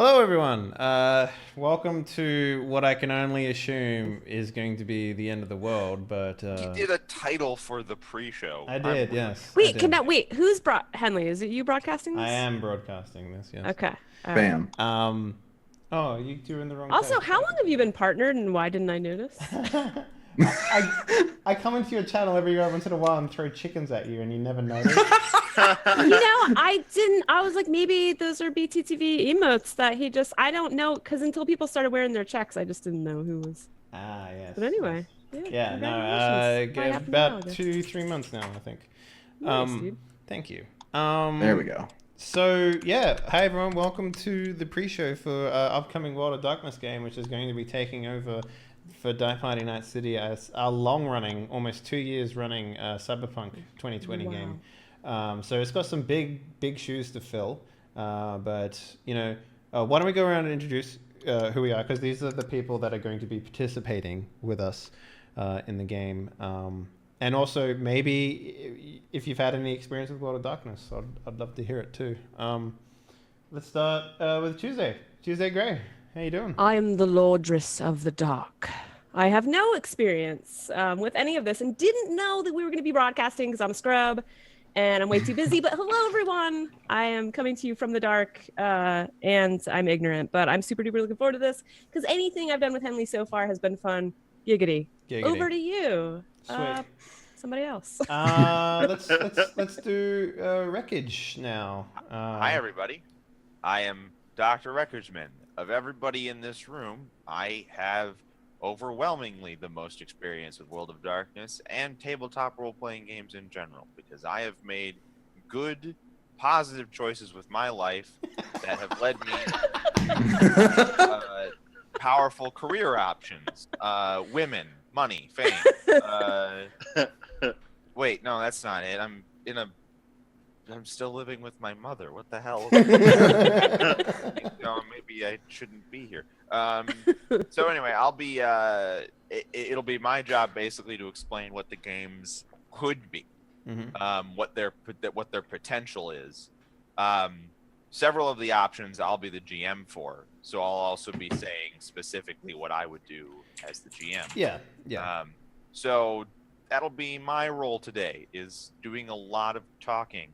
Hello, everyone. Welcome to what I can only assume is going to be the end of the world, but You did a title for the pre-show. I did, yes. I Wait, did. who's Henley? Is it you broadcasting this? I am broadcasting this, yes. Okay. All right. Bam. Oh, you two are in the wrong Also, page. how long have you been partnered, and why didn't I notice? I come into your channel every once in a while and throw chickens at you, and you never notice. I didn't. I was like, maybe those are BTTV emotes that he just. I don't know, because until people started wearing their checks, I just didn't know who was. Ah, yes. But anyway, Yeah, congratulations. about 2-3 months now, I think. Nice, dude. Thank you. There we go. So, yeah, hi everyone, welcome to the pre-show for upcoming World of Darkness game, which is going to be taking over for Die Party Night City as our long-running, almost 2 years running Cyberpunk 2020 game. So it's got some big shoes to fill, but, you know, why don't we go around and introduce who we are, because these are the people that are going to be participating with us in the game. And also, maybe if you've had any experience with World of Darkness, I'd love to hear it too. Let's start with Tuesday. Tuesday Gray, how you doing? I am the Lordress of the Dark. I have no experience with any of this, and didn't know that we were going to be broadcasting because I'm a scrub, and I'm way too busy. But hello, everyone. I am coming to you from the dark, and I'm ignorant, but I'm super duper looking forward to this because anything I've done with Henley so far has been fun. Giggity. Over to you. Sweet. Somebody else. Let's do Wreckage now. Hi, everybody. I am Dr. Reckordsman. Of everybody in this room, I have overwhelmingly the most experience with World of Darkness and tabletop role-playing games in general, because I have made good, positive choices with my life that have led me to powerful career options, women, money, fame. Wait, no, that's not it. I'm still living with my mother. What the hell? No, maybe I shouldn't be here. So anyway, I'll be. It'll be my job basically to explain what the games could be, what their potential is. Several of the options I'll be the GM for, so I'll also be saying specifically what I would do as the GM. Yeah. So that'll be my role today, is doing a lot of talking.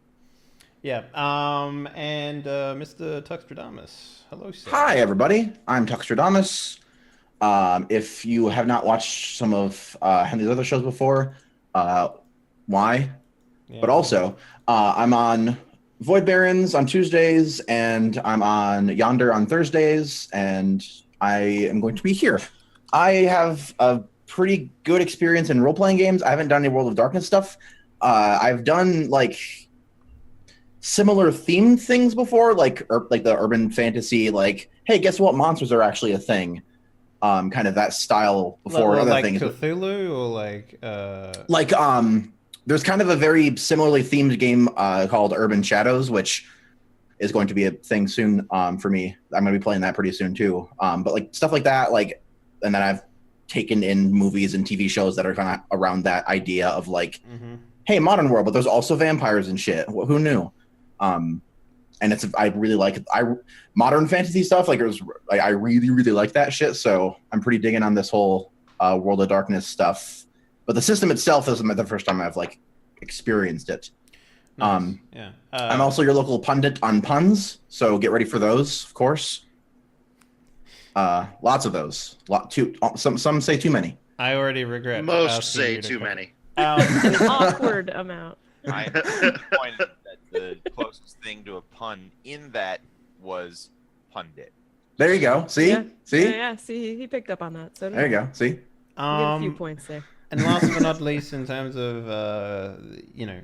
Yeah. And Mr. Tuxtradamus. Hello, sir. Hi, everybody. I'm Tuxtradamus. If you have not watched some of Henley's other shows before, why? Yeah. But also, I'm on Void Barons on Tuesdays, and I'm on Yonder on Thursdays, and I am going to be here. I have a pretty good experience in role-playing games. I haven't done any World of Darkness stuff. I've done, like, similar themed things before, like the urban fantasy, like, hey, guess what, monsters are actually a thing, kind of that style before. Other like things, Cthulhu, or like there's kind of a very similarly themed game called Urban Shadows, which is going to be a thing soon for me. I'm going to be playing that pretty soon too. But like stuff like that, like, and then I've taken in movies and TV shows that are kind of around that idea of like, hey, modern world, but there's also vampires and shit. Who knew? And I really like modern fantasy stuff. Like, I really like that shit. So I'm pretty digging on this whole World of Darkness stuff. But the system itself isn't the first time I've like experienced it. nice. Yeah. I'm also your local pundit on puns, so get ready for those, of course. Lots of those. Some say too many. I already regret. Most say too many. An awkward amount. I pointed that the closest thing to a pun in that was pundit. There you go. See? Yeah. See? Yeah. See, he picked up on that. So There you go. See? get a few points there. And last but not least, in terms of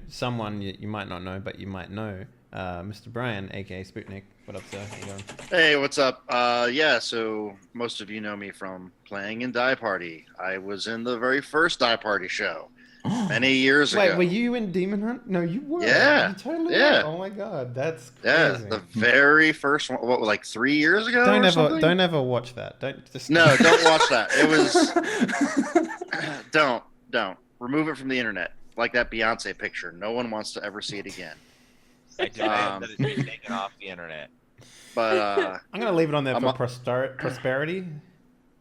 someone you might not know, but you might know, Mr. Brian, aka Sputnik. What up, sir? How you going? Hey, what's up? Yeah, so most of you know me from playing in Die Party. I was in the very first Die Party show many years ago. Wait, were you in Demon Hunt? No, you were. Yeah. You totally Yeah. were. Oh my god, that's crazy. Yeah, the very first one. What, like 3 years ago? Don't ever watch that. Don't just. No, don't watch that. It was. Don't remove it from the internet. Like that Beyonce picture. No one wants to ever see it again. I demand that it be taken off the internet. But I'm gonna leave it on there I'm for a- prosperity.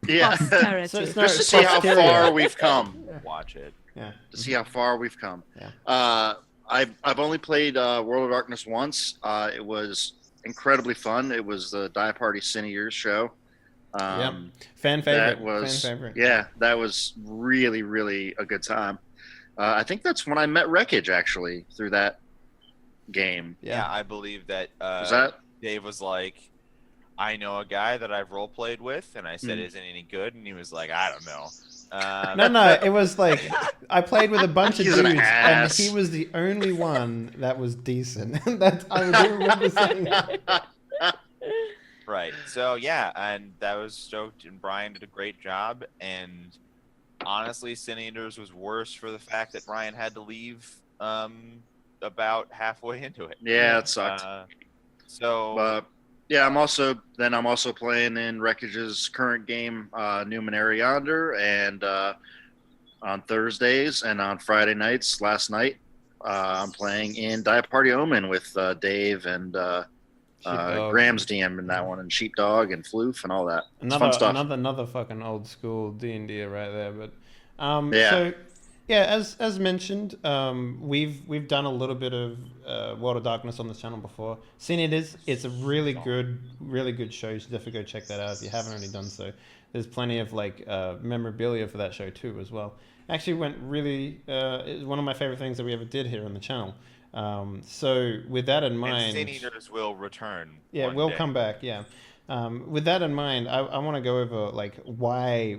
yeah, Posterity. So it's just to see how posterior. far we've come. Watch it. Yeah. To see how far we've come. Yeah. I've only played World of Darkness once. It was incredibly fun. It was the Die Party Cine Years show. Fan favorite. That was Fan favorite. yeah, that was really really a good time. I think that's when I met Wreckage actually through that game. Yeah, I believe that. Was that? Dave was like, I know a guy that I've role played with, and I said, "Isn't any good?" And he was like, "I don't know." No, it was like I played with a bunch of He's dudes, an and ass. he was the only one that was decent. That I do remember saying that. Right. So yeah, and that was stoked, and Brian did a great job. And honestly, Sin Eaters was worse for the fact that Brian had to leave about halfway into it. Yeah, it sucked. So yeah, I'm also playing in Wreckage's current game, Numenera Yonder, and on Thursdays and on Friday nights. Last night, I'm playing in Die Party Omen with Dave and Graham's DM in that one, and Sheepdog and Floof and all that. It's fun stuff. Another fucking old school D&D right there. But Yeah. So yeah, as mentioned, we've done a little bit of World of Darkness on this channel before. Seen it's a really good show. You should definitely go check that out if you haven't already done so. There's plenty of like memorabilia for that show too as well. Actually went really it's one of my favorite things that we ever did here on the channel. So with that in mind, Sin Eaters will return. Yeah, one we'll day. come back. Yeah. With that in mind, I want to go over like why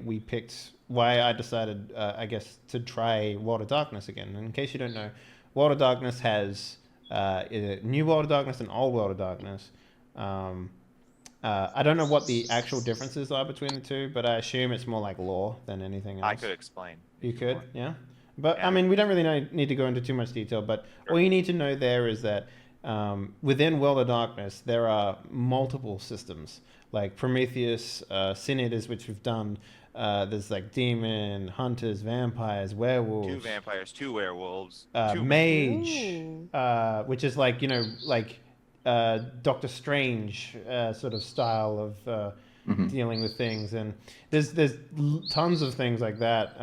I decided, I guess, to try World of Darkness again. And in case you don't know, World of Darkness has New World of Darkness and Old World of Darkness. I don't know what the actual differences are between the two, but I assume it's more like lore than anything else. I could explain. You could, yeah. But Yeah. I mean, we don't really need to go into too much detail. But all you need to know there is that within World of Darkness, there are multiple systems like Prometheus, Sin Eaters, which we've done. There's like demon, hunters, vampires, werewolves. 2 vampires, 2 werewolves, 2 mage, which is like like Doctor Strange sort of style of dealing with things, and there's tons of things like that.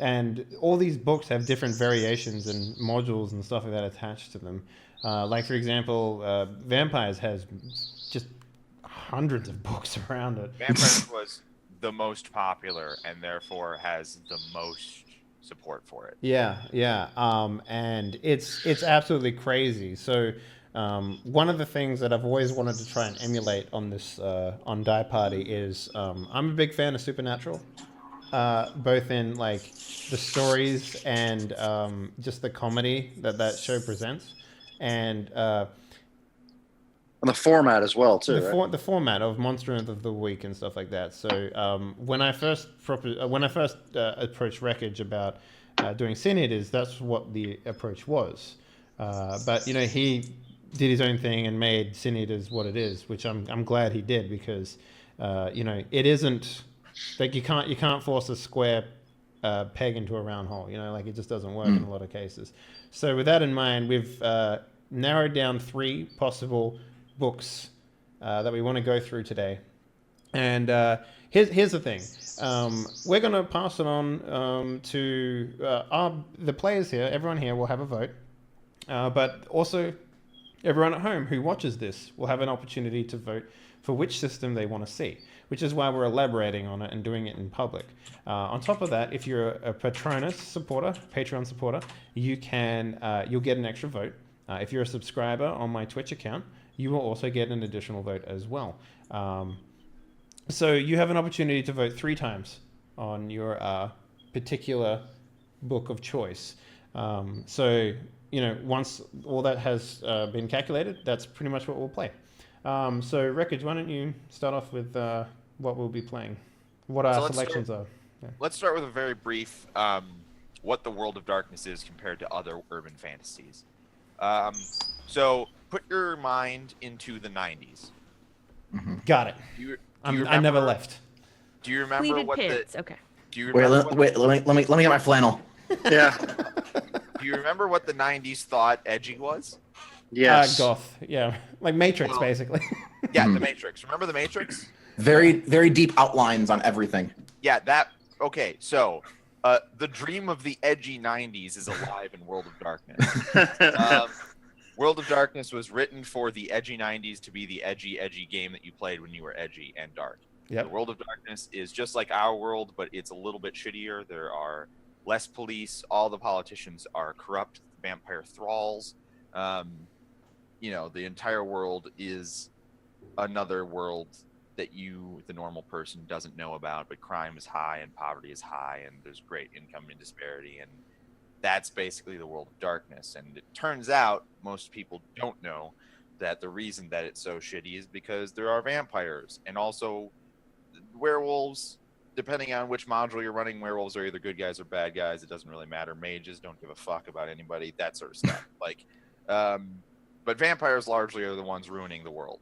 And all these books have different variations and modules and stuff like that attached to them. Like for example, Vampires has just hundreds of books around it. Vampires was the most popular and therefore has the most support for it. Yeah. And it's absolutely crazy. So one of the things that I've always wanted to try and emulate on this on Die Party is I'm a big fan of Supernatural, both in like the stories and just the comedy that show presents, and the format as well too. the format of Monster of the Week and stuff like that. So when I first approached Wreckage about doing Sin Eaters, that's what the approach was. But he did his own thing and made Sin Eaters what it is, which I'm glad he did, because it isn't like you can't force a square peg into a round hole. Like it just doesn't work in a lot of cases. So with that in mind, we've narrowed down 3 possible books that we want to go through today. And here's the thing. We're going to pass it on to the players here. Everyone here will have a vote. But also everyone at home who watches this will have an opportunity to vote for which system they want to see, which is why we're elaborating on it and doing it in public. On top of that, if you're a Patronus supporter, Patreon supporter, you'll get an extra vote. If you're a subscriber on my Twitch account, you will also get an additional vote as well. So you have an opportunity to vote 3 times on your particular book of choice. So once all that has been calculated, that's pretty much what we'll play. So Wreckage, why don't you start off with what we'll be playing? What our selections are. Yeah. Let's start with a very brief what the World of Darkness is compared to other urban fantasies. So put your mind into the 90s. Got it. I never left. Do you remember Pleated what pants. Okay. Do you remember Let me get my flannel. Yeah. Do you remember what the 90s thought edgy was? Yes. Goth. Yeah. Like Matrix, Well, basically. Yeah, The Matrix. Remember The Matrix? Very, very deep outlines on everything. Yeah, okay, so the dream of the edgy 90s is alive in World of Darkness. World of Darkness was written for the edgy 90s to be the edgy game that you played when you were edgy and dark. Yep. The World of Darkness is just like our world, but it's a little bit shittier. There are less police. All the politicians are corrupt vampire thralls. The entire world is another world that the normal person, doesn't know about, but crime is high and poverty is high and there's great income disparity, and that's basically the World of Darkness. And it turns out most people don't know that the reason that it's so shitty is because there are vampires and also werewolves. Depending on which module you're running, werewolves are either good guys or bad guys. It doesn't really matter. Mages don't give a fuck about anybody, that sort of stuff. But vampires largely are the ones ruining the world.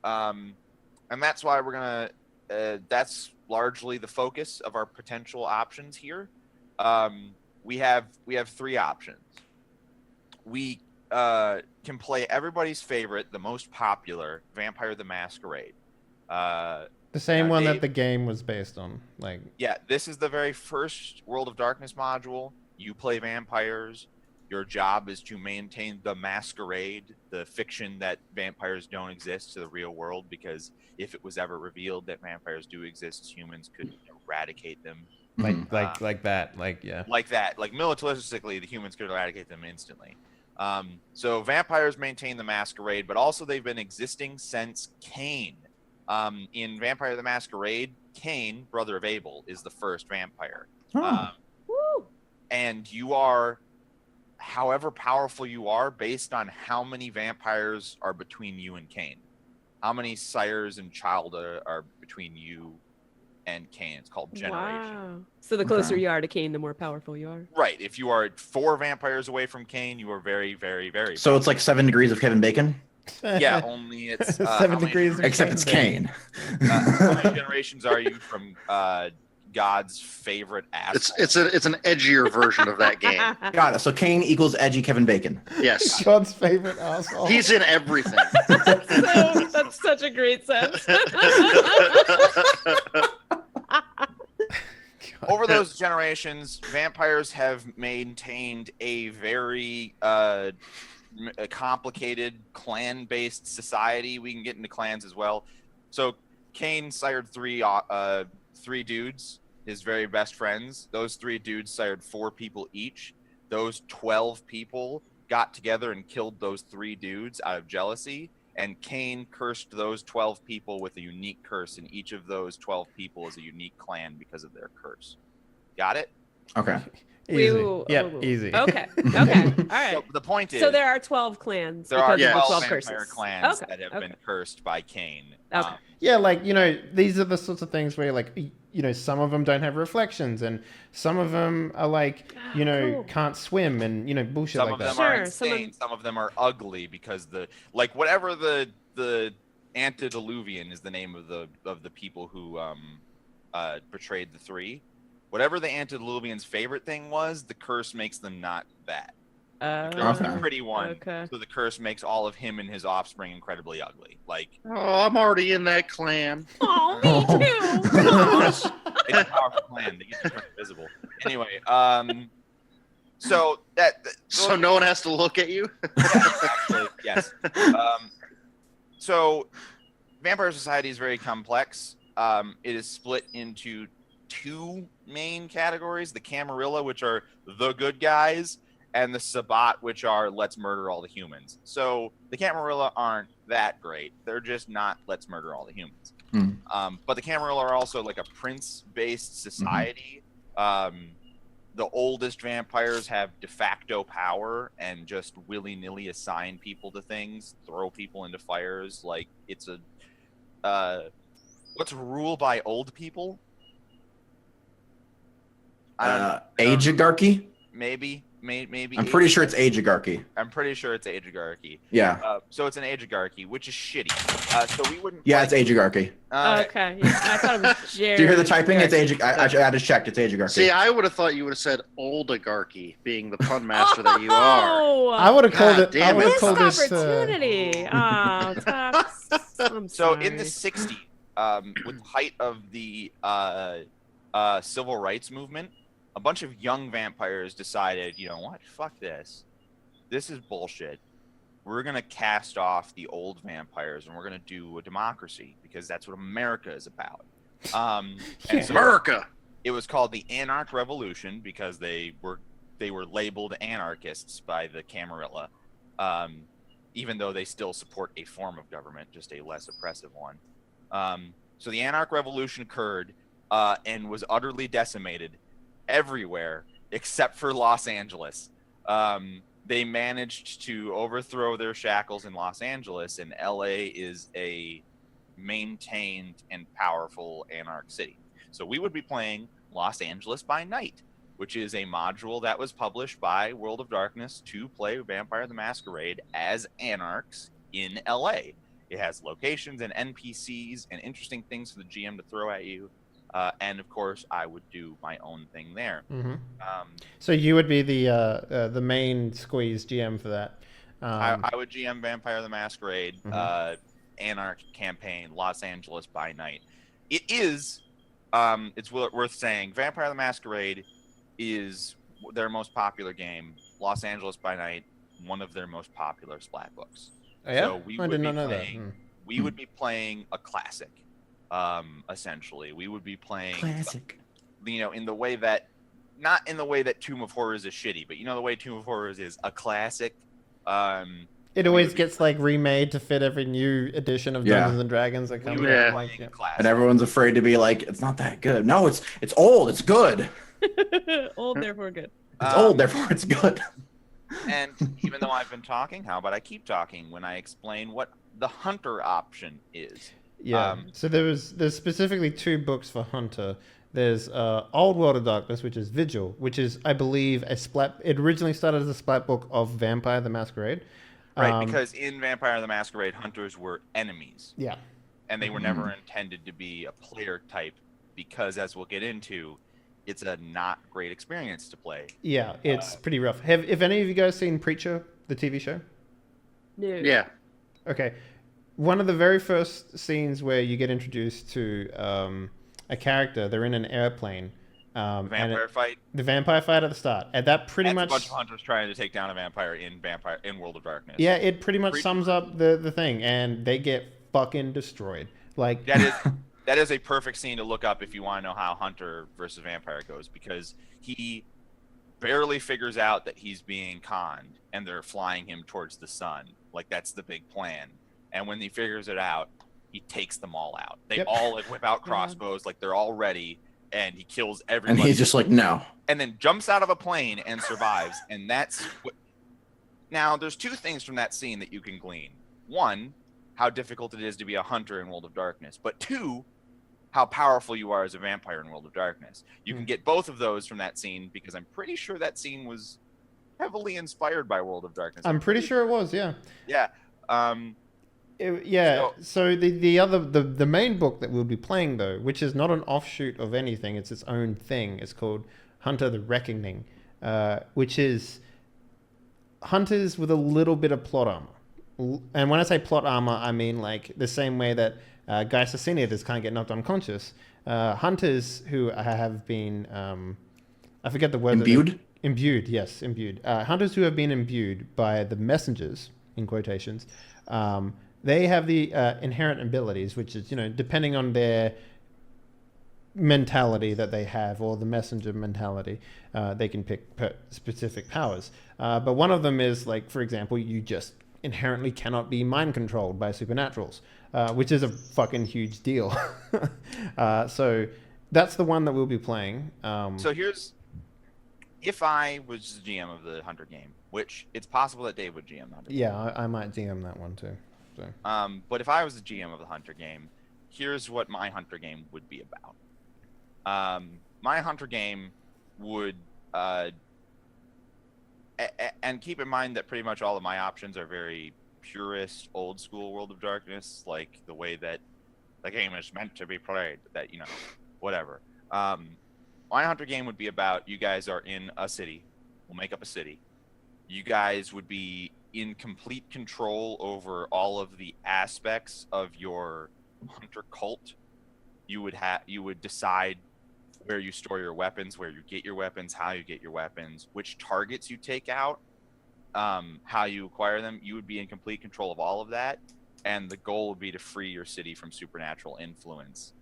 And that's why that's largely the focus of our potential options here. We have 3 options. We can play everybody's favorite, the most popular, Vampire the Masquerade. The same one that the game was based on. Yeah, this is the very first World of Darkness module. You play vampires. Your job is to maintain the masquerade, the fiction that vampires don't exist to the real world, because if it was ever revealed that vampires do exist, humans could eradicate them. Like that. Like that. Like militaristically, the humans could eradicate them instantly. So vampires maintain the masquerade, but also they've been existing since Cain. In Vampire the Masquerade, Cain, brother of Abel, is the first vampire. And you are, however powerful you are, based on how many vampires are between you and Cain. How many sires and child are between you and Cain. It's called generation. Wow. So the closer you are to Cain, the more powerful you are. Right. If you are 4 vampires away from Cain, you are very, very, very So it's like 7 degrees of Kevin Bacon? Yeah, only it's 7 degrees. Except it's Cain. How many generations are you from God's favorite asshole? It's an edgier version of that game. Got it. So Cain equals edgy Kevin Bacon. Yes. God's favorite asshole. He's in everything. That's such a great sense. Over those generations, vampires have maintained a very a complicated clan-based society. We can get into clans as well. So Cain sired 3 dudes, his very best friends. Those 3 dudes sired 4 people each. Those 12 people got together and killed those 3 dudes out of jealousy. And Cain cursed those 12 people with a unique curse, and each of those 12 people is a unique clan because of their curse. Got it? Okay. Easy. Easy. Okay. All right. So the point is, So there are 12 clans. there are because of 12 the 12 vampire curses. clans Okay, that have okay. been cursed by Cain. Okay. Yeah, these are the sorts of things where, some of them don't have reflections, and some of them are Cool. can't swim, and bullshit Some like of that. them are Sure, insane. Some of them are ugly because whatever the antediluvian is the name of the people who betrayed the 3. Whatever the antediluvian's favorite thing was, the curse makes them not that. The curse is Okay. the pretty one, Okay. so the curse makes all of him and his offspring incredibly ugly. Oh, I'm already in that clan. Oh, me too. It's a powerful plan. They get to turn invisible. Anyway, so So no one has to look at you? actually, yes. So vampire society is very complex. It is split into 2 main categories: the Camarilla, which are the good guys, and the Sabbat, which are let's murder all the humans. So the Camarilla aren't that great. They're just not let's murder all the humans. But the Camarilla are also like a prince-based society. The oldest vampires have de facto power and just willy-nilly assign people to things, throw people into fires. It's a what's rule by old people? I don't know. Ageagarchy? Maybe. I'm pretty sure it's ageagarchy. I'm pretty sure it's ageagarchy. Yeah. So it's an ageagarchy, which is shitty. So we wouldn't. Yeah, it's ageagarchy. Okay. Yeah, I thought it was Jerry. Do you hear the typing? It's I just checked. It's ageagarchy. See, I would have thought you would have said oligarchy, being the pun master that you are. Oh, I would have called God it. I damn would it. have called missed this. opportunity. Oh, Tux. I'm So sorry. in the 60s, with the height of the civil rights movement, a bunch of young vampires decided, you know what, fuck this. This is bullshit. We're going to cast off the old vampires and we're going to do a democracy because that's what America is about. And so America. it was called the Anarch Revolution because they were labeled anarchists by the Camarilla, even though they still support a form of government, just a less oppressive one. So the Anarch Revolution occurred and was utterly decimated everywhere except for Los Angeles. They managed to overthrow their shackles in Los Angeles, and LA is a maintained and powerful anarch city. So we would be playing Los Angeles by Night, which is a module that was published by World of Darkness to play Vampire the Masquerade as anarchs in LA. It has locations and NPCs and interesting things for the GM to throw at you. And of course, I would do my own thing there. Mm-hmm. So you would be the main squeeze GM for that. I would GM Vampire the Masquerade, Anarch campaign, Los Angeles by Night. It is, it's worth saying, Vampire the Masquerade is their most popular game. Los Angeles by Night, one of their most popular splat books. Oh, yeah? So we I would did be not know playing, that. We would be playing a classic, essentially. We would be playing Classic. You know, in the way that, not in the way that Tomb of Horrors is shitty, but you know the way Tomb of Horrors is a classic. It always gets like remade to fit every new edition of Dungeons and Dragons that comes Yeah. out. Like, yeah. Classic. And everyone's afraid to be like, it's not that good. No, it's old. It's good. Old, therefore good. It's old, therefore it's good. And even though I've been talking, how about I keep talking when I explain what the Hunter option is? Yeah. So there's specifically 2 books for Hunter. There's Old World of Darkness, which is Vigil, which is, I believe, a splat. It originally started as a splat book of Vampire the Masquerade. Right, because in Vampire the Masquerade, hunters were enemies. Yeah. And they were never intended to be a player type because, as we'll get into, it's a not great experience to play. Yeah, it's pretty rough. Have any of you guys seen Preacher, the TV show? No. Yeah. Okay. One of the very first scenes where you get introduced to a character, they're in an airplane. Vampire fight. The vampire fight at the start. And that pretty That's much... a bunch of hunters trying to take down a vampire in World of Darkness. Yeah, it pretty much Preacher. sums up the thing, and they get fucking destroyed. Like That is a perfect scene to look up if you want to know how Hunter versus Vampire goes, because he barely figures out that he's being conned and they're flying him towards the sun. Like, that's the big plan. And when he figures it out, he takes them all out. They all like whip out crossbows, like they're all ready, and he kills everybody. And he's just like, no. And then jumps out of a plane and survives. And that's what... Now, there's 2 things from that scene that you can glean. 1, how difficult it is to be a hunter in World of Darkness. But 2, how powerful you are as a vampire in World of Darkness. You can get both of those from that scene, because I'm pretty sure that scene was heavily inspired by World of Darkness. I'm pretty sure it was, yeah. Yeah. So the main book that we'll be playing, though, which is not an offshoot of anything, it's its own thing. It's called Hunter the Reckoning, which is hunters with a little bit of plot armor. And when I say plot armor, I mean like the same way that Guy Sasiniadis can't get knocked unconscious. Hunters who have been, I forget the word. Imbued? Imbued, yes, imbued. Hunters who have been imbued by the messengers, in quotations, they have the inherent abilities, which is, depending on their mentality that they have, or the messenger mentality, they can pick specific powers. But one of them is, like, for example, you just inherently cannot be mind controlled by supernaturals, which is a fucking huge deal. So that's the one that we'll be playing. So here's, if I was the GM of the Hunter game, which it's possible that Dave would GM that. Yeah, I might GM that one too. So. But if I was the GM of the Hunter game, here's what my Hunter game would be about. My Hunter game would, and keep in mind that pretty much all of my options are very purist, old school World of Darkness, like the way that the game is meant to be played, that, whatever. My Hunter game would be about, you guys are in a city. We'll make up a city. You guys would be in complete control over all of the aspects of your hunter cult. You would decide where you store your weapons, where you get your weapons, how you get your weapons, which targets you take out, how you acquire them. You would be in complete control of all of that, and the goal would be to free your city from supernatural influence,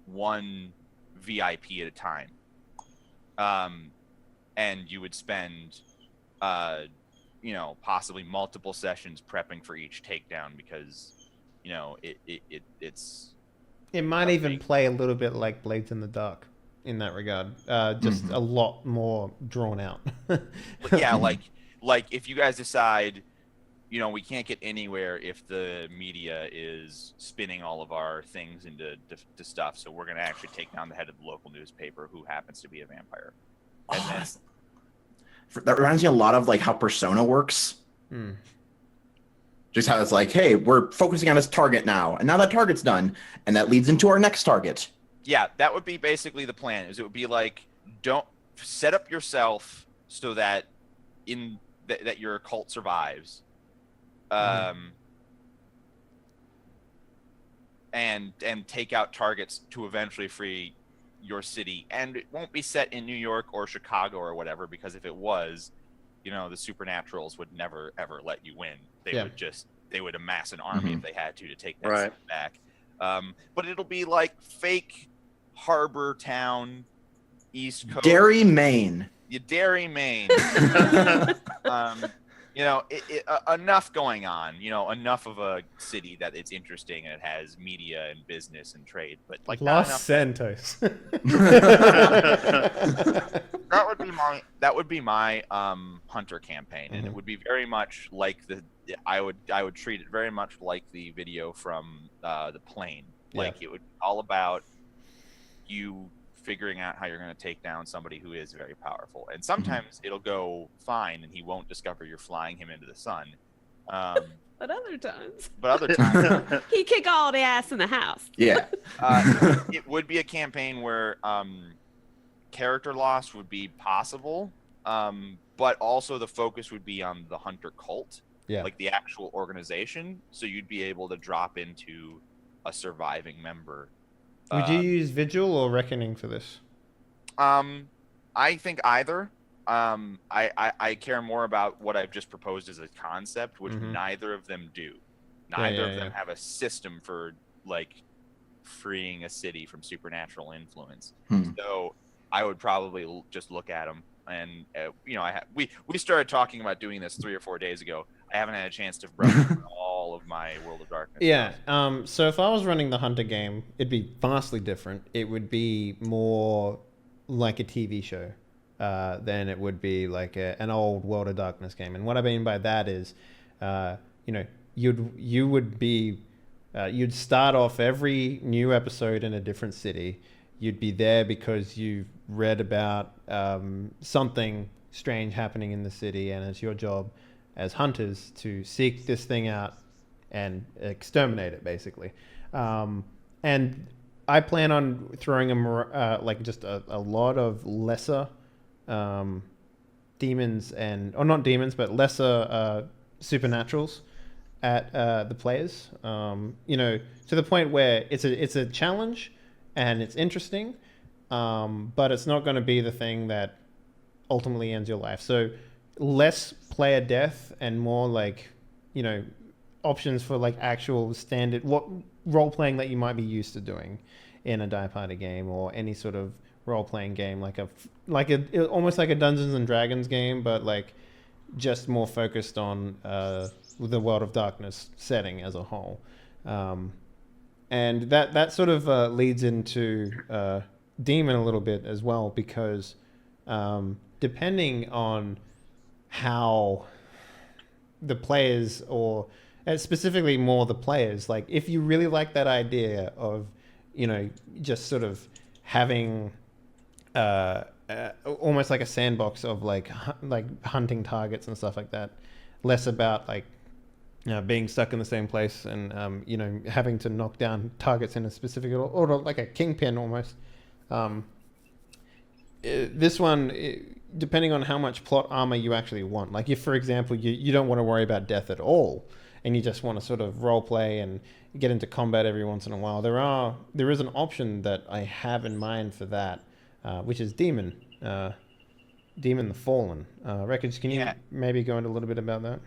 one VIP at a time. And you would spend possibly multiple sessions prepping for each takedown, because it might even play a little bit like Blades in the Dark in that regard, just a lot more drawn out. Yeah, like if you guys decide, we can't get anywhere if the media is spinning all of our things into stuff, so we're going to actually take down the head of the local newspaper, who happens to be a vampire. And that reminds me a lot of like how Persona works. Just how it's like, hey, we're focusing on this target now, and now that target's done, and that leads into our next target. Yeah, that would be basically the plan. It would be like, don't set up yourself so that that your cult survives, and take out targets to eventually free your city. And it won't be set in New York or Chicago or whatever, because if it was, the Supernaturals would never ever let you win. They would amass an army if they had to take that city back. But it'll be like fake harbor town, East Coast, Derry, Maine. Derry, Maine. Enough going on. Enough of a city that it's interesting and it has media and business and trade. But like Los Santos. That would be my hunter campaign, and it would be very much like I would treat it very much like the video from the plane. Like it would be all about you figuring out how you're going to take down somebody who is very powerful. And sometimes it'll go fine and he won't discover you're flying him into the sun. But other times he kick all the ass in the house. Yeah. It would be a campaign where character loss would be possible, but also the focus would be on the hunter cult, like the actual organization. So you'd be able to drop into a surviving member. Would you use Vigil or Reckoning for this? I think either. I care more about what I've just proposed as a concept, which neither of them do. Neither of them have a system for like freeing a city from supernatural influence. So I would probably just look at them, and we started talking about doing this 3 or 4 days ago. I haven't had a chance to brush all of my World of Darkness. Yeah. So if I was running the Hunter game, it'd be vastly different. It would be more like a TV show than it would be like an old World of Darkness game. And what I mean by that is, you'd start off every new episode in a different city. You'd be there because you've read about something strange happening in the city, and it's your job as hunters to seek this thing out and exterminate it, basically. And I plan on throwing just a lot of lesser demons but lesser supernaturals at the players. To the point where it's a challenge and it's interesting, but it's not going to be the thing that ultimately ends your life. So less player death and more like, options for like actual standard role playing that you might be used to doing in a Die Party game or any sort of role playing game, like almost like a Dungeons and Dragons game, but like just more focused on the World of Darkness setting as a whole. And that sort of leads into Demon a little bit as well, because depending on how the players, or specifically more the players, like if you really like that idea of, just sort of having almost like a sandbox of like hunting targets and stuff like that, less about like being stuck in the same place and having to knock down targets in a specific order, like a kingpin almost. This one, depending on how much plot armor you actually want. Like if, for example, you don't want to worry about death at all, and you just want to sort of role play and get into combat every once in a while, there is an option that I have in mind for that, which is Demon the Fallen. Records, can you maybe go into a little bit about that?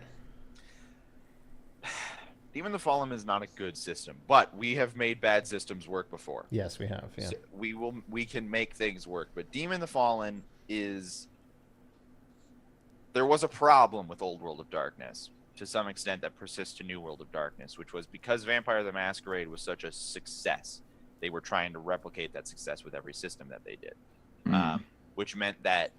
Demon the Fallen is not a good system, but we have made bad systems work before. Yes, we have. Yeah, so we can make things work, but Demon the Fallen is. There was a problem with Old World of Darkness to some extent that persists to New World of Darkness, which was because Vampire the Masquerade was such a success. They were trying to replicate that success with every system that they did, which meant that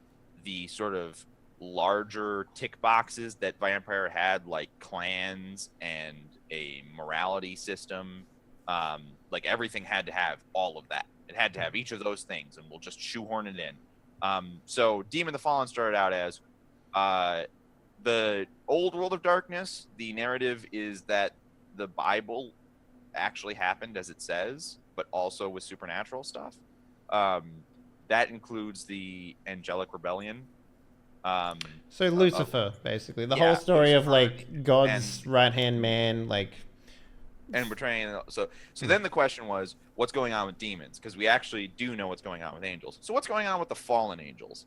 the sort of larger tick boxes that Vampire had, like clans and a morality system, like everything had to have all of that. It had to have each of those things, and we'll just shoehorn it in. So Demon the Fallen started out as the Old World of Darkness. The narrative is that the Bible actually happened as it says, but also with supernatural stuff. That includes the Angelic Rebellion. So Lucifer, basically, the whole story of like God's right-hand man, like, and we're trying. So then the question was, what's going on with demons? Because we actually do know what's going on with angels. So what's going on with the fallen angels?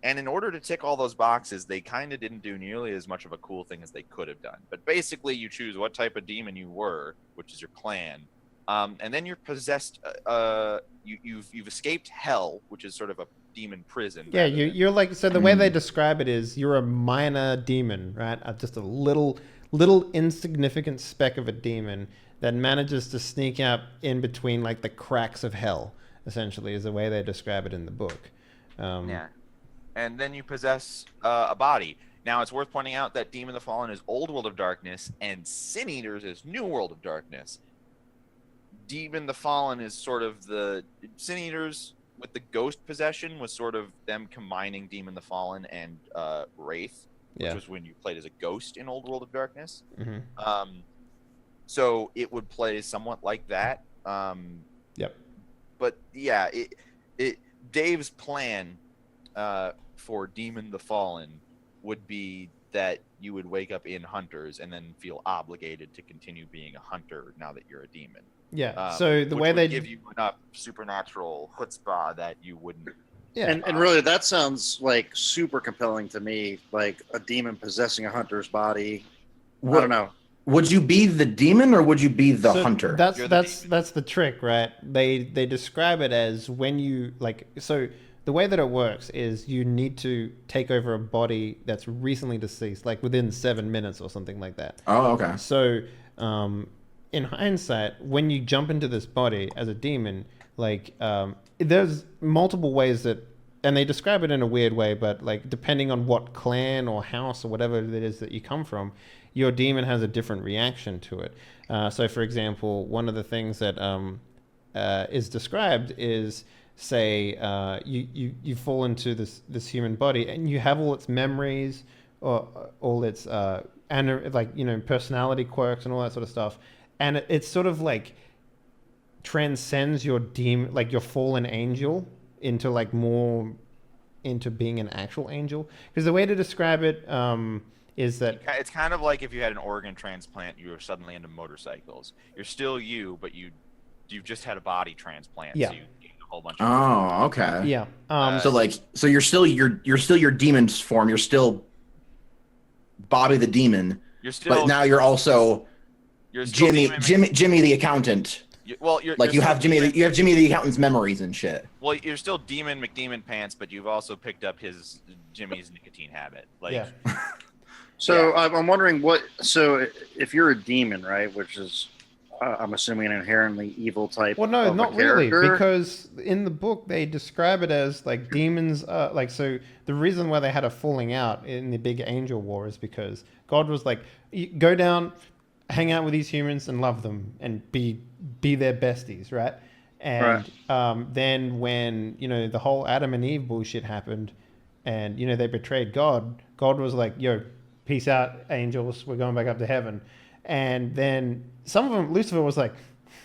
And in order to tick all those boxes, they kind of didn't do nearly as much of a cool thing as they could have done. But basically, you choose what type of demon you were, which is your clan, and then you're possessed. You've escaped hell, which is sort of a demon prison. Yeah, you're like, so the way they describe it is you're a minor demon, right? Just a little insignificant speck of a demon that manages to sneak out in between like the cracks of hell, essentially, is the way they describe it in the book. Yeah. And then you possess a body. Now, it's worth pointing out that Demon the Fallen is Old World of Darkness, and Sin Eaters is New World of Darkness. Demon the Fallen is sort of the... Sin Eaters, with the ghost possession, was sort of them combining Demon the Fallen and Wraith, which was when you played as a ghost in Old World of Darkness. Mm-hmm. So it would play somewhat like that. Yep. But, yeah, Dave's plan... for Demon the Fallen would be that you would wake up in Hunters and then feel obligated to continue being a hunter now that you're a demon. Yeah. So the way they give you enough supernatural chutzpah that you wouldn't. Yeah. And really, that sounds like super compelling to me. Like a demon possessing a hunter's body. I don't know. Would you be the demon or would you be the hunter? That's the trick, right? They describe it as when you like so. The way that it works is you need to take over a body that's recently deceased, like within 7 minutes or something like that. Oh, okay. So, in hindsight, when you jump into this body as a demon, like, there's multiple ways that, and they describe it in a weird way, but like depending on what clan or house or whatever it is that you come from, your demon has a different reaction to it. So, for example, one of the things that is described is, say you fall into this human body and you have all its memories or all its and like, you know, personality quirks and all that sort of stuff, and it's sort of like transcends your demon, like your fallen angel, into like more into being an actual angel. Because the way to describe it is that it's kind of like if you had an organ transplant, you were suddenly into motorcycles. You're still you, but you've just had a body transplant. Yeah. So you whole bunch of okay. Yeah. So you're still your demon's form. You're still Bobby the demon. You're still, but now you're also Jimmy the accountant. You have Jimmy the accountant's memories and shit. Well, you're still Demon McDemon Pants, but you've also picked up Jimmy's nicotine habit. Like, yeah. So yeah. I'm wondering So if you're a demon, right, which is I'm assuming an inherently evil type. Well, no, of not really, because in the book they describe it as like demons. Like, so the reason why they had a falling out in the big angel war is because God was like, go down, hang out with these humans and love them and be their besties, right? And then when, you know, the whole Adam and Eve bullshit happened, and, you know, they betrayed God, God was like, yo, peace out, angels, we're going back up to heaven. And then some of them, Lucifer was like,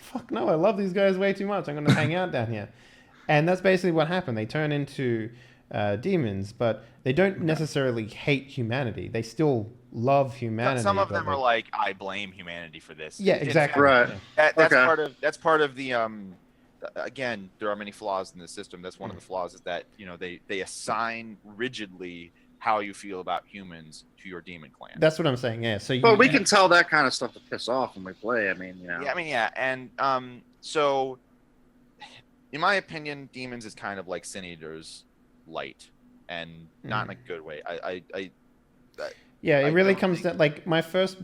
fuck no, I love these guys way too much. I'm going to hang out down here. And that's basically what happened. They turn into demons, but they don't necessarily hate humanity. They still love humanity. Some of but, them are like, I blame humanity for this. Yeah, In exactly. Right. Yeah. That's part of the again, there are many flaws in the system. That's one of the flaws, is that they assign rigidly how you feel about humans to your demon clan. That's what I'm saying. Yeah. So But we can tell that kind of stuff to piss off when we play. I mean, Yeah, and so in my opinion, demons is kind of like Sin Eater's light, and not in a good way. It really comes down, like my first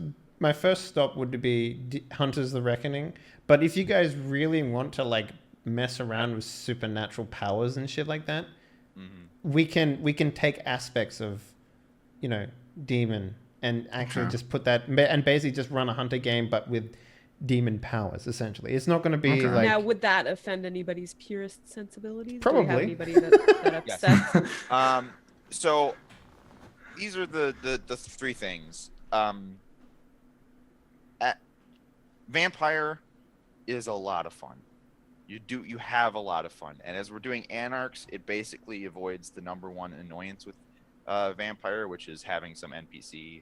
stop would be Hunters the Reckoning. But if you guys really want to like mess around with supernatural powers and shit like that, we can take aspects of demon and actually just put that, and basically just run a hunter game but with demon powers. Essentially, it's not going to be like. Now, would that offend anybody's purist sensibilities? Probably. Do we have anybody that upsets? So these are the three things. Vampire is a lot of fun. You have a lot of fun, and as we're doing Anarchs, it basically avoids the number one annoyance with Vampire, which is having some NPC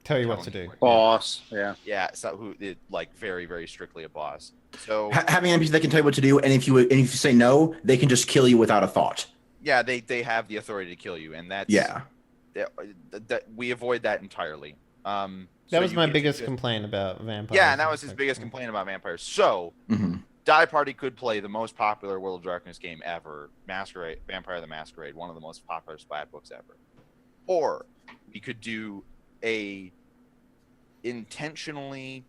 tell you what to do. Boss, so who like very, very strictly a boss. So having NPCs that can tell you what to do, and if you say no, they can just kill you without a thought. Yeah, they have the authority to kill you, and that's that we avoid that entirely. That was my biggest complaint about Vampire. Yeah, and that was his biggest complaint about Vampires. So Die Party could play the most popular World of Darkness game ever, Masquerade, Vampire the Masquerade, one of the most popular splat books ever. Or we could do a intentionally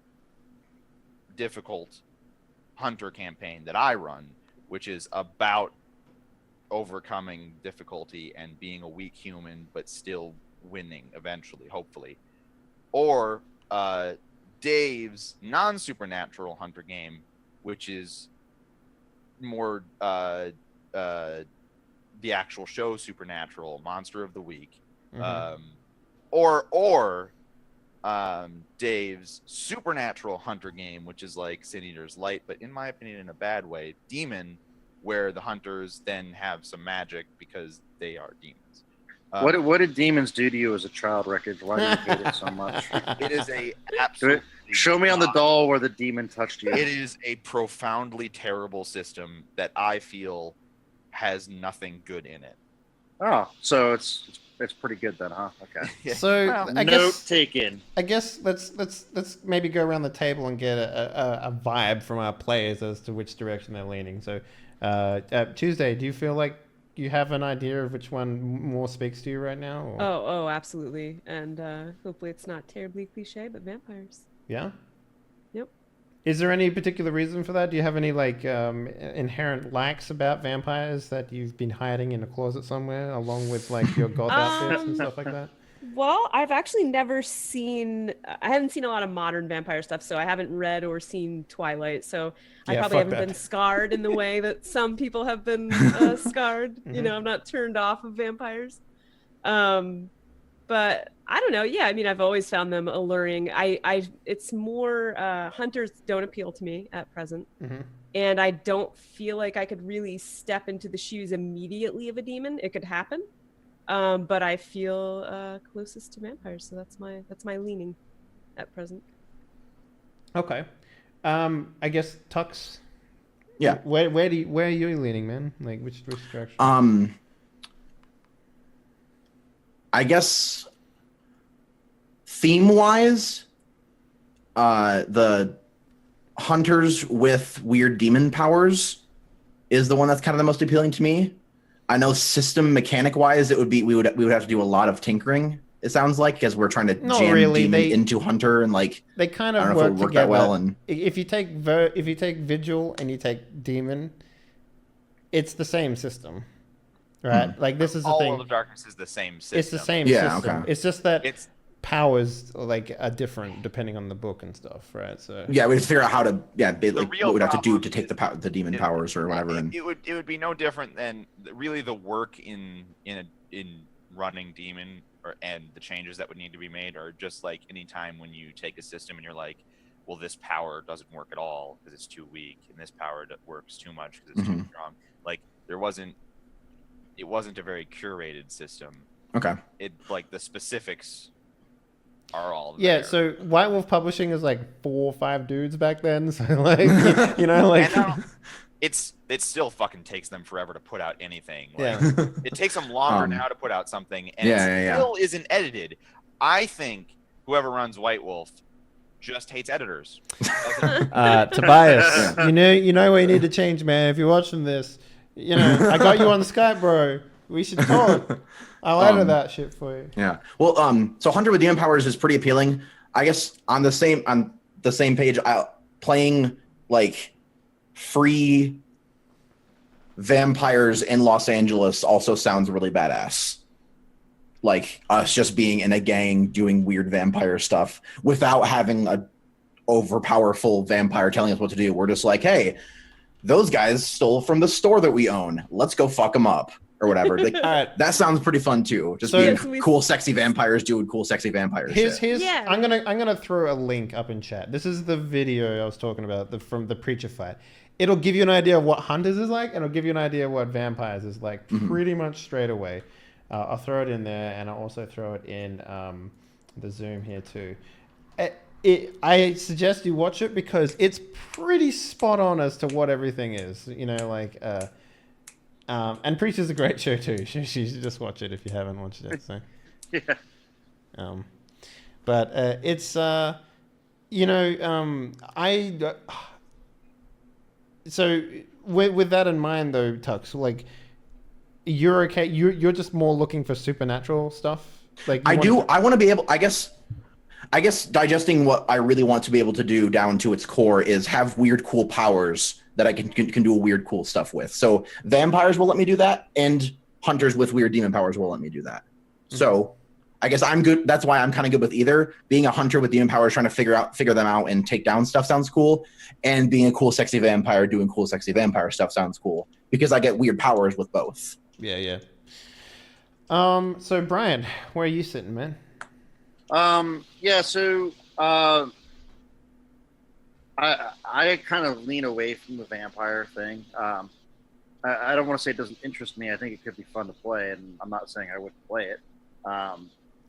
difficult hunter campaign that I run, which is about overcoming difficulty and being a weak human but still winning eventually, hopefully. Or Dave's non-supernatural hunter game, which is more the actual show Supernatural, Monster of the Week. Or Dave's supernatural hunter game, which is like Sin Eater's Light, but in my opinion, in a bad way, Demon, where the hunters then have some magic because they are demons. What did demons do to you as a child, Wreckage? Why do you hate it so much? It is a absolutely show me on the doll where the demon touched you. It is a profoundly terrible system that I feel has nothing good in it. Oh, so it's pretty good then, huh? Okay. So well, I guess taken. I guess let's maybe go around the table and get a vibe from our players as to which direction they're leaning. So Tuesday, do you feel like you have an idea of which one more speaks to you right now? Or? Oh, absolutely. And hopefully it's not terribly cliche, but vampires. Yeah? Yep. Is there any particular reason for that? Do you have any like inherent lacks about vampires that you've been hiding in a closet somewhere, along with like your goth outfits and stuff like that? Well, I've actually never seen. I haven't seen a lot of modern vampire stuff, so I haven't read or seen Twilight. So I probably haven't been scarred in the way that some people have been scarred. You know, I'm not turned off of vampires. But I don't know. Yeah, I mean, I've always found them alluring. It's more hunters don't appeal to me at present, and I don't feel like I could really step into the shoes immediately of a demon. It could happen. But I feel closest to vampires, so that's my leaning at present. Okay, I guess Tux. Yeah. Where are you leaning, man? Like which direction? I guess theme-wise, the hunters with weird demon powers is the one that's kind of the most appealing to me. I know system mechanic wise, we would have to do a lot of tinkering. It sounds like, because we're trying to jam demon into hunter, and like they kind of work together. That well. And if you take vigil and you take demon, it's the same system, right? Like this is the thing. All World of Darkness is the same system. It's the same system. Okay. It's just that powers like are different depending on the book and stuff, right? So we have to figure out how to what we'd have to do to take the demon powers or whatever. It would be no different than really the work in running demon and the changes that would need to be made are just like any time when you take a system and you're like, well, this power doesn't work at all because it's too weak, and this power works too much because it's too strong. Like there wasn't it wasn't a very curated system. Okay. It like the specifics are all Yeah, there. so White Wolf Publishing is like 4 or 5 dudes back then, so like you know, like And it still fucking takes them forever to put out anything. Like, yeah. it takes them longer now to put out something, and Yeah, it yeah, still isn't edited. I think whoever runs White Wolf just hates editors. Tobias, you know what you need to change, man. If you're watching this, you know, I got you on Skype, bro. We should talk. I'll edit that shit for you. Yeah. Well, so Hunter with Demon Powers is pretty appealing. I guess on the same page, playing like free vampires in Los Angeles also sounds really badass. Like us just being in a gang doing weird vampire stuff without having a overpowerful vampire telling us what to do. We're just like, hey, those guys stole from the store that we own. Let's go fuck them up or whatever. That sounds pretty fun too. Just being cool, sexy vampires doing cool, sexy vampire shit. Yeah. I'm gonna throw a link up in chat. This is the video I was talking about from the preacher fight. It'll give you an idea of what hunters is like, and it'll give you an idea of what vampires is like pretty much straight away. I'll throw it in there, and I'll also throw it in the Zoom here too. I suggest you watch it because it's pretty spot on as to what everything is. You know, like, and Preacher's a great show too. You should just watch it if you haven't watched it. So, Yeah. But it's you know, so with that in mind though, Tux, like, you're okay. You're just more looking for supernatural stuff. Like I want to be able. I guess digesting what I really want to be able to do down to its core is have weird, cool powers that I can do weird, cool stuff with. So vampires will let me do that, and hunters with weird demon powers will let me do that. Mm-hmm. So I guess I'm good. That's why I'm kind of good with either. Being a hunter with demon powers, trying to figure them out and take down stuff sounds cool, and being a cool, sexy vampire doing cool, sexy vampire stuff sounds cool because I get weird powers with both. Yeah. So Brian, where are you sitting, man? Yeah, so I kind of lean away from the vampire thing. I don't want to say it doesn't interest me. I think it could be fun to play, and I'm not saying I wouldn't play it. I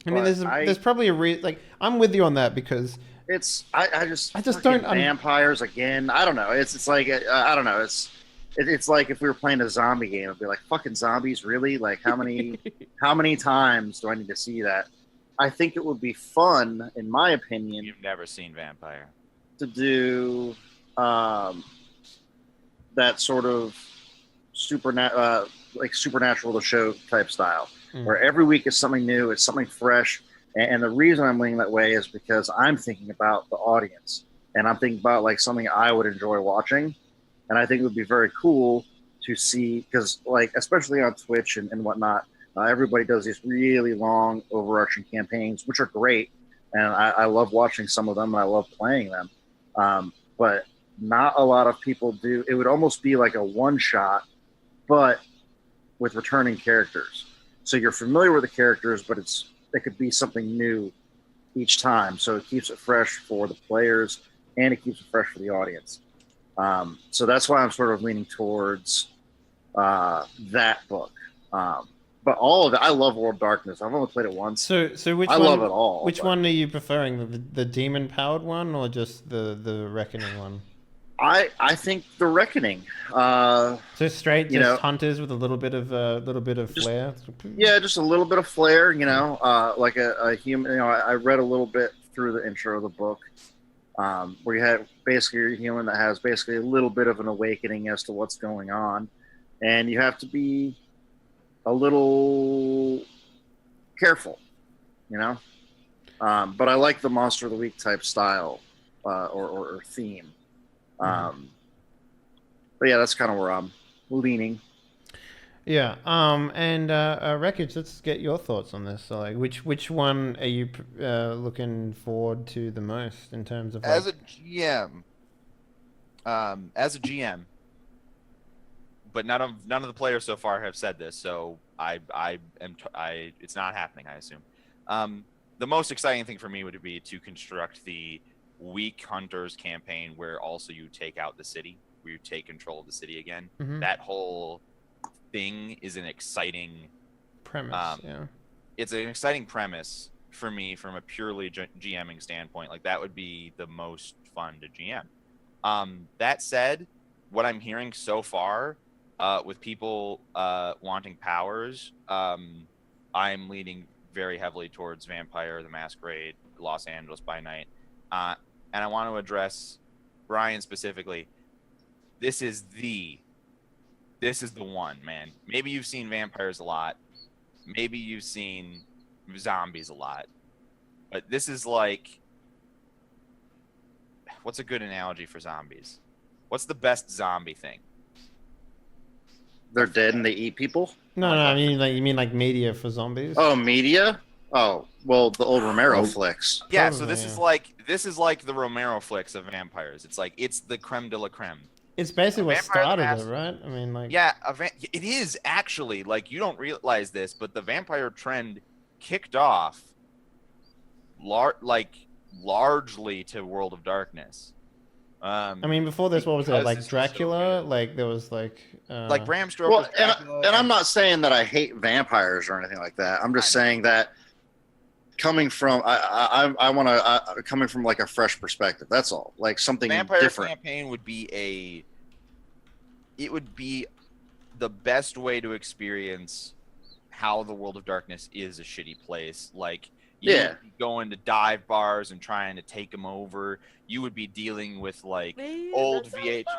mean, there's probably a reason. Like, I'm with you on that because I just don't vampires again. I don't know. It's like I don't know. It's like if we were playing a zombie game, it'd be like, fucking zombies, really? Like, how many times do I need to see that? I think it would be fun, in my opinion. You've never seen Vampire. To do that sort of supernatural to show type style, where every week is something new, it's something fresh. And the reason I'm leaning that way is because I'm thinking about the audience, and I'm thinking about like something I would enjoy watching. And I think it would be very cool to see, because like, especially on Twitch and whatnot, everybody does these really long overarching campaigns, which are great. And I love watching some of them, and I love playing them. But not a lot of people do. It would almost be like a one-shot, but with returning characters. So you're familiar with the characters, but it could be something new each time. So it keeps it fresh for the players, and it keeps it fresh for the audience. So that's why I'm sort of leaning towards that book. But all of it, I love World of Darkness. I've only played it once. So which I one, love it all. Which one are you preferring? The demon powered one or just the reckoning one? I think the Reckoning. So straight, just hunters with a little bit of flair. Yeah, just a little bit of flair. Like a human. I read a little bit through the intro of the book, where you had basically a human that has basically a little bit of an awakening as to what's going on, and you have to be a little careful, but I like the Monster of the Week type style or theme. But yeah, that's kind of where I'm leaning. Yeah. And Wreckage, let's get your thoughts on this. So, like, which one are you looking forward to the most in terms of as a GM? But none of the players so far have said this, so it's not happening, I assume. The most exciting thing for me would be to construct the Weak Hunters campaign, where also you take out the city, where you take control of the city again. Mm-hmm. That whole thing is an exciting Premise, yeah. It's an exciting premise for me from a purely GMing standpoint. Like that would be the most fun to GM. That said, what I'm hearing so far with people wanting powers, I'm leaning very heavily towards Vampire the Masquerade, Los Angeles by Night. And I want to address Brian specifically. This is the one, man. Maybe you've seen vampires a lot. Maybe you've seen zombies a lot. But this is like, what's a good analogy for zombies? What's the best zombie thing? They're dead and they eat people? No, I mean like you mean like media for zombies? Oh, media? Oh, well, the old Romero flicks. Yeah, Totally, so this is like the Romero flicks of vampires. It's like it's the creme de la creme. It's basically what Vampire the started it, right? I mean, like Yeah, it is actually, like, you don't realize this, but the vampire trend kicked off largely to World of Darkness. I mean, before this, what was it? because Like this is so Dracula? good. Like there was like Bram Stoker's Well, Dracula and I'm not saying that I hate vampires or anything like that. I'm just saying that coming from I want to coming from like a fresh perspective. That's all. Like something Vampire different. Campaign would be the best way to experience how the World of Darkness is a shitty place. Like, you Yeah. would be going to dive bars and trying to take them over. You would be dealing with like Man, old that sounds fun.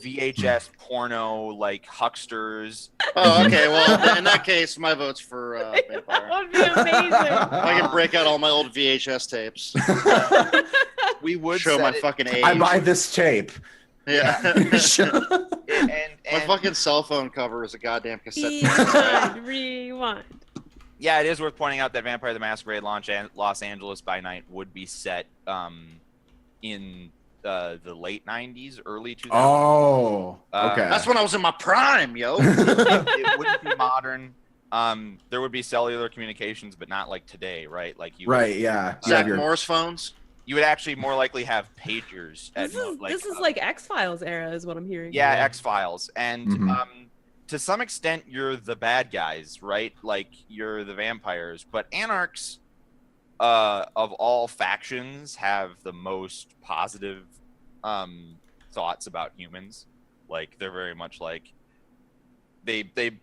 VHS porno, like hucksters. Oh, okay. Well, in that case, my vote's for That vampire. would be amazing. I can break out all my old VHS tapes. We would Show my set it- fucking age. I buy this tape. Yeah. and My fucking cell phone cover is a goddamn cassette tape. Rewind. yeah, it is worth pointing out that Vampire the Masquerade launch and Los Angeles by Night would be set in the late 90s, early 2000s. Oh, okay. That's when I was in my prime, yo. It wouldn't be modern. There would be cellular communications, but not like today, right? Like you would- Right, yeah. You Zach have your- Morris phones. You would actually more likely have pagers. This is like X-Files era is what I'm hearing. Yeah, X-Files. And Mhm. to some extent, you're the bad guys, right? Like, you're the vampires. But Anarchs, of all factions, have the most positive thoughts about humans. Like, they're very much like...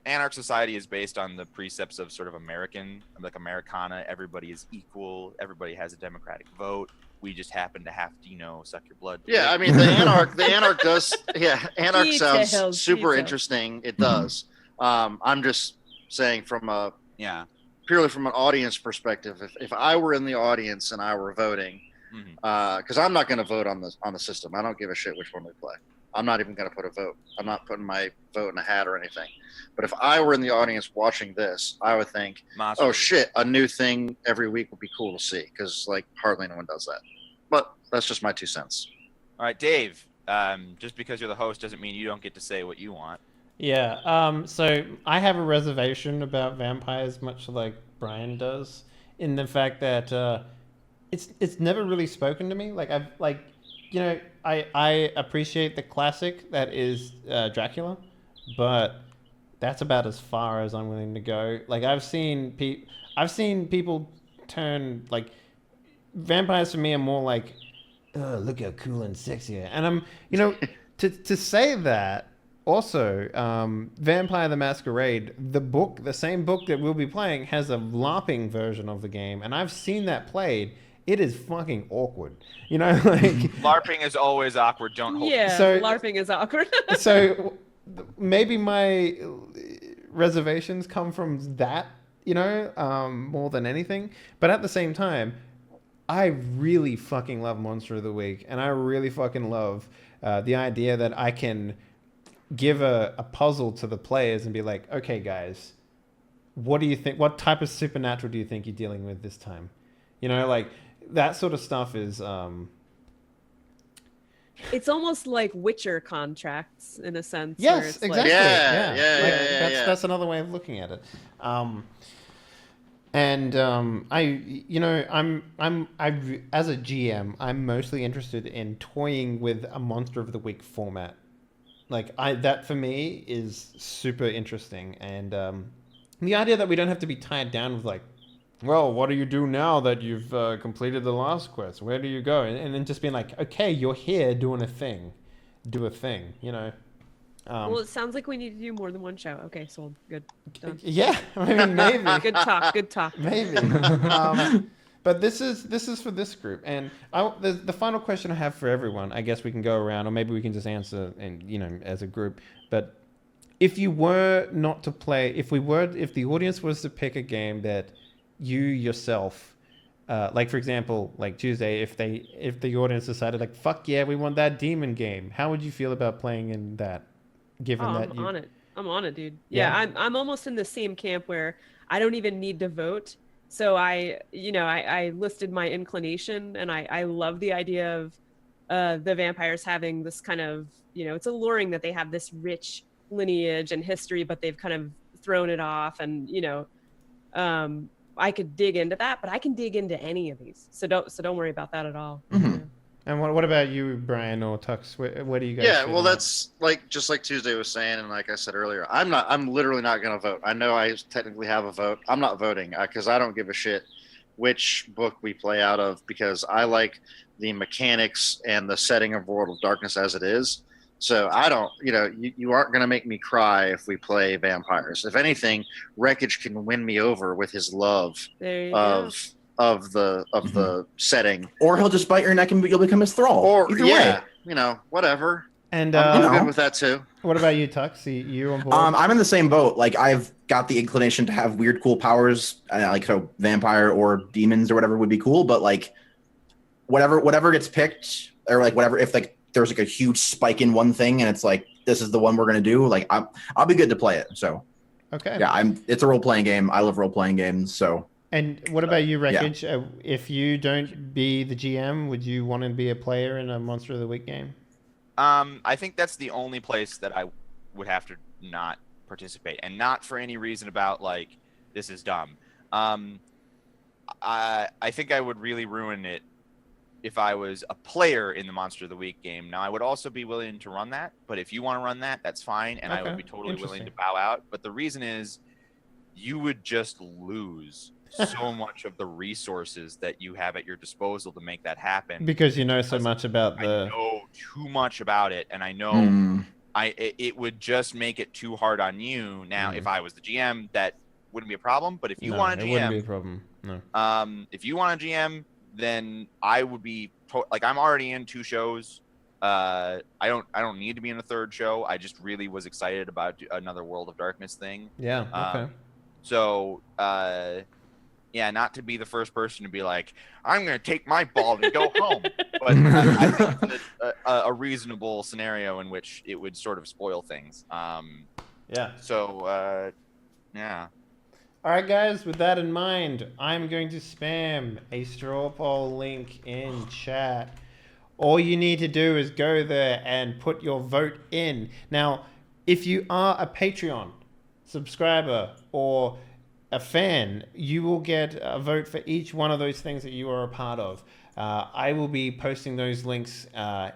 Anarch society is based on the precepts of sort of like Americana. Everybody is equal. Everybody has a democratic vote. We just happen to have to, suck your blood. Yeah, I mean the Anarch does. Yeah, Anarch Details, sounds super details. interesting. It does. I'm just saying Yeah. purely from an audience perspective. If I were in the audience and I were voting, Mhm. because I'm not going to vote on the system. I don't give a shit which one we play. I'm not even going to put a vote. I'm not putting my vote in a hat or anything. But if I were in the audience watching this, I would think, Monster oh League. shit, a new thing every week would be cool to see, because like hardly anyone does that. But that's just my 2 cents. All right, Dave. Just because you're the host doesn't mean you don't get to say what you want. Yeah. So I have a reservation about vampires, much like Brian does, in the fact that it's never really spoken to me. Like I appreciate the classic that is Dracula, but that's about as far as I'm willing to go. Like I've seen people turn like vampires for me are more like, oh, look how cool and sexy. And I'm to say that also, Vampire the Masquerade, the same book that we'll be playing has a LARPing version of the game, and I've seen that played. It is fucking awkward. Like LARPing is always awkward. Don't hold. Yeah, So- LARPing is awkward. so maybe my reservations come from that, more than anything. But at the same time, I really fucking love Monster of the Week, and I really fucking love the idea that I can give a puzzle to the players and be like, okay, guys, what do you think? What type of supernatural do you think you're dealing with this time? Like that sort of stuff is. It's almost like Witcher contracts in a sense. where Yes, it's like- exactly. Yeah, That's another way of looking at it. As a GM, I'm mostly interested in toying with a Monster of the Week format. Like that for me is super interesting, and the idea that we don't have to be tied down with like, well, what do you do now that you've completed the last quest? Where do you go? And then just being like, okay, you're here doing a thing, do a thing, you know. Well, it sounds like we need to do more than one show. Okay, sold. Good. Done. Yeah, I mean maybe. Good talk. Good talk. Maybe. But this is for this group, and the final question I have for everyone. I guess we can go around, or maybe we can just answer, and as a group. But if you were not to play, if the audience was to pick a game that you yourself, like for example, like Tuesday, if the audience decided like, fuck yeah, we want that demon game, how would you feel about playing in that? Given that I'm on it, dude. Yeah, I'm almost in the same camp where I don't even need to vote. So I listed my inclination, and I love the idea of the vampires having this kind of, it's alluring that they have this rich lineage and history, but they've kind of thrown it off. And, I could dig into that, but I can dig into any of these. So don't worry about that at all. Mm-hmm. And what about you, Brian or Tux? Where do you guys? Yeah, well, that's just like Tuesday was saying, and like I said earlier, I'm literally not going to vote. I know I technically have a vote. I'm not voting because I don't give a shit which book we play out of, because I like the mechanics and the setting of World of Darkness as it is. So I don't, you aren't going to make me cry if we play vampires. If anything, Wreckage can win me over with his love of the setting, or he'll just bite your neck and you'll become his thrall. Or either way, whatever. And I'm good with that too. What about you, Tux? You on board? I'm in the same boat. Like, I've got the inclination to have weird, cool powers, like so vampire or demons or whatever would be cool. But like, whatever gets picked, or like whatever, if like there's like a huge spike in one thing and it's like this is the one we're gonna do, like I'll be good to play it. So okay, yeah, it's a role playing game. I love role playing games. So. And what about you, Wreckage? Yeah. If you don't be the GM, would you want to be a player in a Monster of the Week game? I think that's the only place that I would have to not participate, and not for any reason about like this is dumb. I think I would really ruin it if I was a player in the Monster of the Week game. Now, I would also be willing to run that, but if you want to run that, that's fine, and I would be totally willing to bow out. But the reason is, you would just lose so much of the resources that you have at your disposal to make that happen, because you know so much about I know too much about it, and I know it would just make it too hard on you. Now, if I was the GM, that wouldn't be a problem, but if you want a GM, it wouldn't be a problem. No. If you want a GM, then I would be like, I'm already in 2 shows. I don't need to be in a 3rd show. I just really was excited about another World of Darkness thing. Yeah. Okay. So, yeah, not to be the first person to be like, I'm going to take my ball and go home. But I think it's a reasonable scenario in which it would sort of spoil things. Yeah. So, yeah. All right, guys, with that in mind, I'm going to spam a straw poll link in chat. All you need to do is go there and put your vote in. Now, if you are a Patreon subscriber or a fan, you will get a vote for each one of those things that you are a part of. I will be posting those links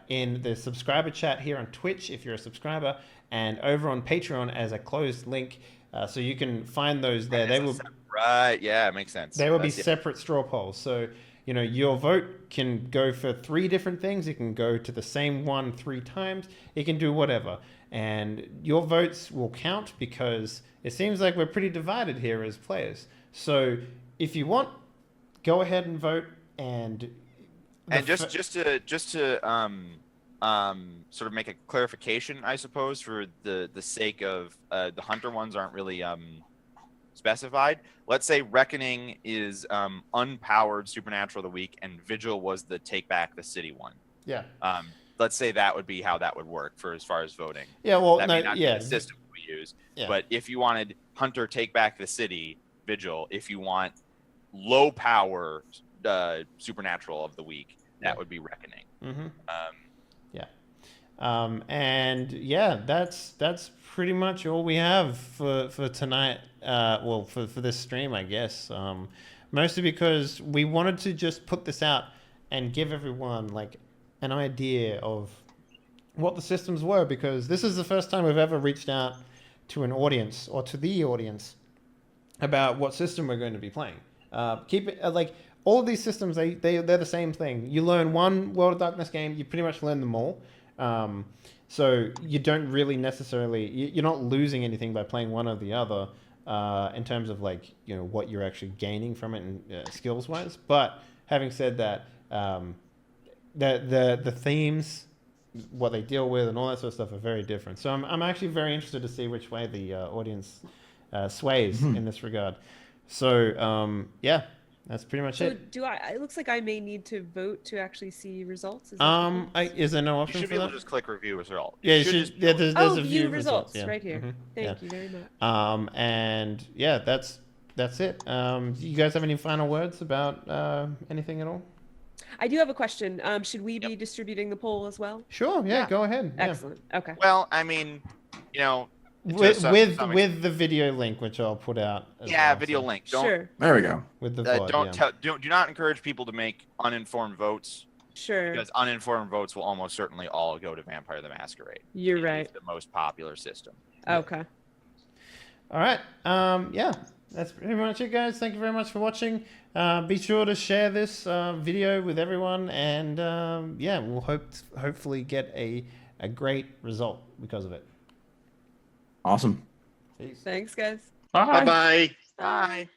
in the subscriber chat here on Twitch if you're a subscriber, and over on Patreon as a closed link, so you can find those there. They will yeah, it makes sense. They will be separate straw polls. So your vote can go for 3 different things. It can go to the same one 3 times. It can do whatever, and your votes will count because it seems like we're pretty divided here as players. So if you want, go ahead and vote. And just to sort of make a clarification, I suppose, for the sake of the Hunter ones aren't really specified. Let's say Reckoning is unpowered Supernatural of the Week, and Vigil was the Take Back the City one. Yeah. Let's say that would be how that would work for as far as voting. Yeah. Well, that no, may not yeah. be the system we use. Yeah. But if you wanted Hunter Take Back the City, Vigil. If you want low power Supernatural of the Week, that would be Reckoning. Mm-hmm. And yeah, that's pretty much all we have for tonight. Well, for this stream, I guess. Mostly because we wanted to just put this out and give everyone like an idea of what the systems were, because this is the first time we've ever reached out to an audience or to the audience about what system we're going to be playing. Keep it like all of these systems, they're the same thing. You learn one World of Darkness game, you pretty much learn them all. So you don't really necessarily, you're not losing anything by playing one or the other in terms of like, you know, what you're actually gaining from it and skills wise. But having said that, the themes, what they deal with and all that sort of stuff are very different. So I'm actually very interested to see which way the audience sways in this regard. So yeah, that's pretty much it. Do I? It looks like I may need to vote to actually see results. Is Is there no You option should for be able that? to just click review result. Yeah, You should just- there's oh, a view view results yeah. right here. Mhm. Thank you very much. And yeah, that's it. Do you guys have any final words about anything at all? I do have a question. Should we be distributing the poll as well? Sure. Yeah, Yeah. go ahead. Yeah. Excellent. Okay. Well, I mean, you know, With some with the video link, which I'll put out. As well, video so- link. Don't Sure. There we go. With the VOD, do not encourage people to make uninformed votes, Sure. because uninformed votes will almost certainly all go to Vampire the Masquerade. You're It right. is the most popular system. Okay. All right. Yeah, that's pretty much it, guys. Thank you very much for watching. Be sure to share this video with everyone, and yeah, we'll hopefully get a great result because of it. Awesome. Peace. Thanks, guys. Bye bye. Bye.